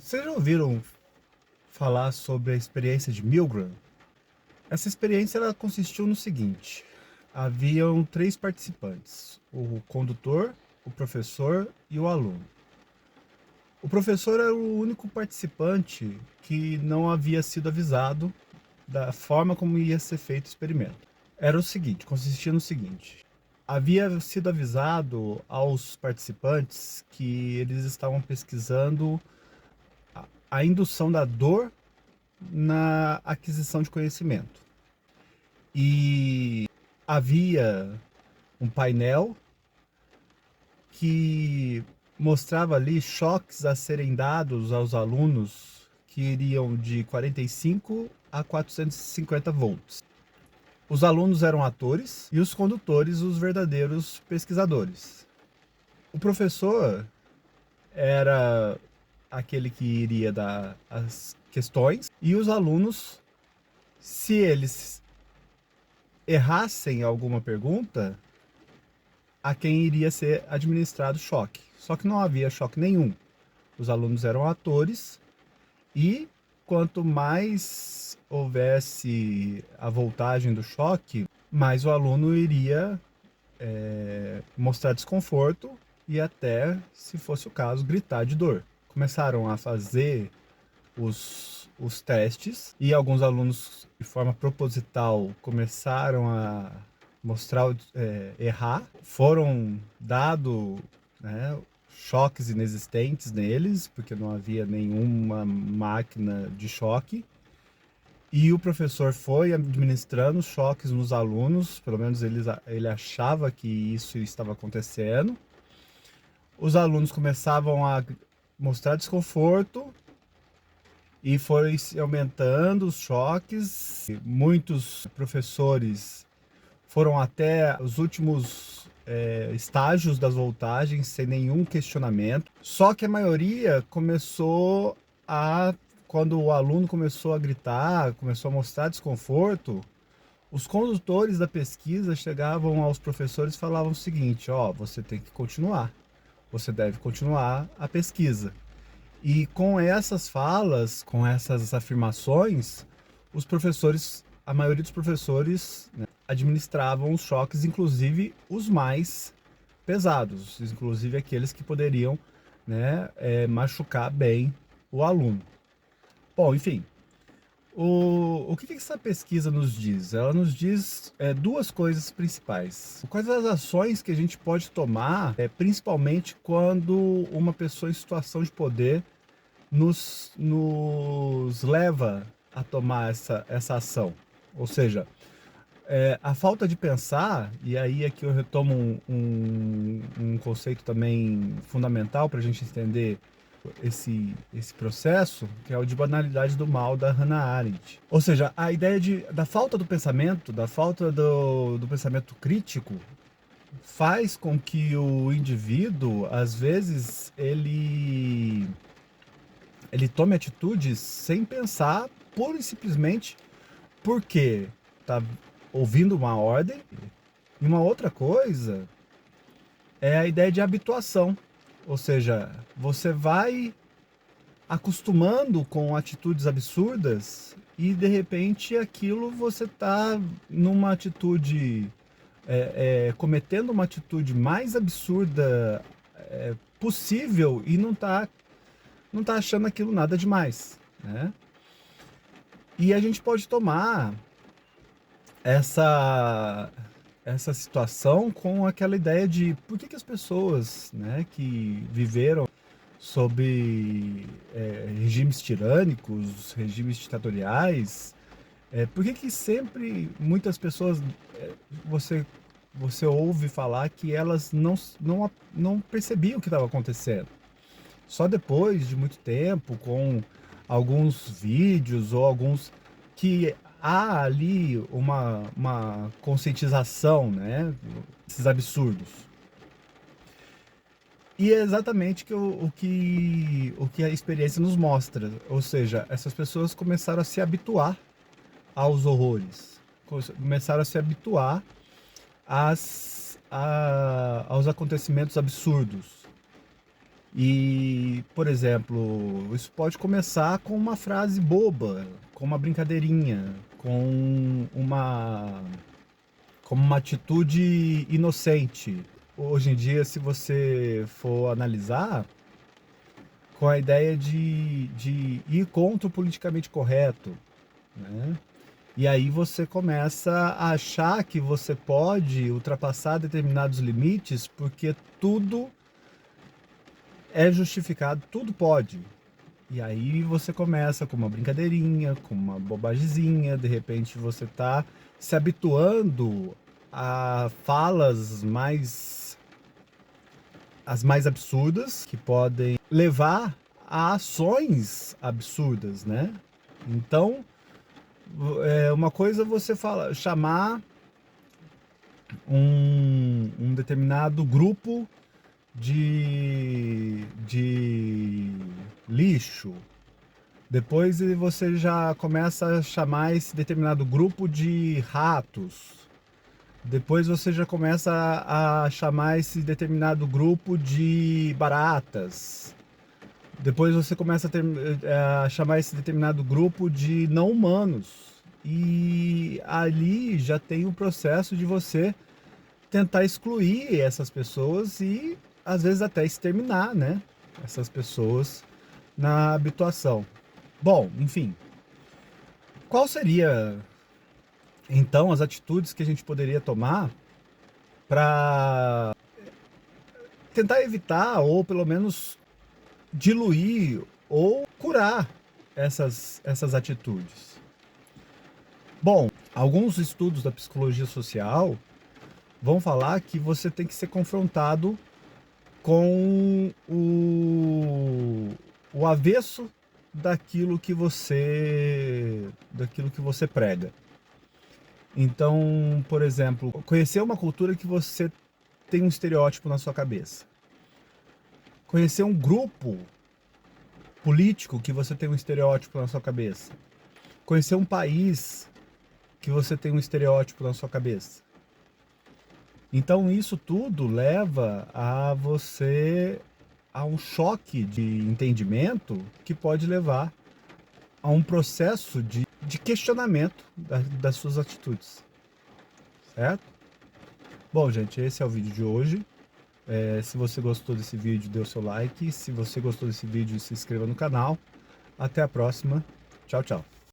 Vocês já ouviram falar sobre a experiência de Milgram? Essa experiência ela consistiu no seguinte: haviam três participantes, o condutor, o professor e o aluno. O professor era o único participante que não havia sido avisado da forma como ia ser feito o experimento. Era o seguinte, consistia no seguinte: havia sido avisado aos participantes que eles estavam pesquisando a indução da dor na aquisição de conhecimento. E havia um painel que mostrava ali choques a serem dados aos alunos que iriam de 45 a 450 volts. Os alunos eram atores e os condutores os verdadeiros pesquisadores. O professor era aquele que iria dar as questões e os alunos, se eles errassem alguma pergunta, a quem iria ser administrado choque. Só que não havia choque nenhum. Os alunos eram atores e quanto mais houvesse a voltagem do choque, mais o aluno iria mostrar desconforto e até, se fosse o caso, gritar de dor. Começaram a fazer os testes e alguns alunos, de forma proposital, começaram a mostrar, errar. Foram dados, né, choques inexistentes neles, porque não havia nenhuma máquina de choque. E o professor foi administrando choques nos alunos, pelo menos ele achava que isso estava acontecendo. Os alunos começavam a mostrar desconforto e foi aumentando os choques. Muitos professores foram até os últimos estágios das voltagens sem nenhum questionamento. Só que a maioria começou a, quando o aluno começou a gritar, começou a mostrar desconforto, os condutores da pesquisa chegavam aos professores e falavam o seguinte: ó, você tem que continuar, você deve continuar a pesquisa. E com essas falas, com essas afirmações, os professores, a maioria dos professores, né, administravam os choques, inclusive os mais pesados, inclusive aqueles que poderiam, né, machucar bem o aluno. Bom, enfim, o que essa pesquisa nos diz? Ela nos diz duas coisas principais. Quais as ações que a gente pode tomar, principalmente quando uma pessoa em situação de poder nos leva a tomar essa ação. Ou seja, a falta de pensar, e aí é que eu retomo um conceito também fundamental para a gente entender esse processo, que é o de banalidade do mal da Hannah Arendt. Ou seja, a ideia da falta do pensamento, da falta do pensamento crítico, faz com que o indivíduo, às vezes, ele tome atitudes sem pensar, pura e simplesmente porque está ouvindo uma ordem. E uma outra coisa é a ideia de habituação, ou seja, você vai acostumando com atitudes absurdas e de repente aquilo você está numa atitude, cometendo uma atitude mais absurda possível e não tá achando aquilo nada demais, né? E a gente pode tomar essa situação com aquela ideia de por que as pessoas, né, que viveram sob regimes tirânicos, regimes ditatoriais, por que sempre muitas pessoas você você ouve falar que elas não percebiam o que estava acontecendo? Só depois de muito tempo, com alguns vídeos ou alguns que há ali uma conscientização, né, esses absurdos. E é exatamente o que a experiência nos mostra. Ou seja, essas pessoas começaram a se habituar aos horrores, começaram a se habituar aos acontecimentos absurdos. E, por exemplo, isso pode começar com uma frase boba, com uma brincadeirinha, como uma atitude inocente. Hoje em dia, se você for analisar, com a ideia de ir contra o politicamente correto, né? E aí você começa a achar que você pode ultrapassar determinados limites porque tudo é justificado, tudo pode. E aí você começa com uma brincadeirinha, com uma bobagemzinha, de repente você está se habituando a falas as mais absurdas, que podem levar a ações absurdas, né? Então, uma coisa é você chamar um determinado grupo de lixo. Depois você já começa a chamar esse determinado grupo de ratos. Depois você já começa a chamar esse determinado grupo de baratas. Depois você começa a chamar esse determinado grupo de não humanos. E ali já tem o processo de você tentar excluir essas pessoas e às vezes até exterminar, né? Essas pessoas na habituação. Bom, enfim. Qual seria então as atitudes que a gente poderia tomar para tentar evitar ou pelo menos diluir ou curar essas atitudes? Bom, alguns estudos da psicologia social vão falar que você tem que ser confrontado com o avesso daquilo que você prega. Então, por exemplo, conhecer uma cultura que você tem um estereótipo na sua cabeça. Conhecer um grupo político que você tem um estereótipo na sua cabeça. Conhecer um país que você tem um estereótipo na sua cabeça. Então isso tudo leva a você a um choque de entendimento que pode levar a um processo de questionamento das suas atitudes, certo? Bom, gente, esse é o vídeo de hoje. Se você gostou desse vídeo, dê o seu like. Se você gostou desse vídeo, se inscreva no canal. Até a próxima. Tchau, tchau.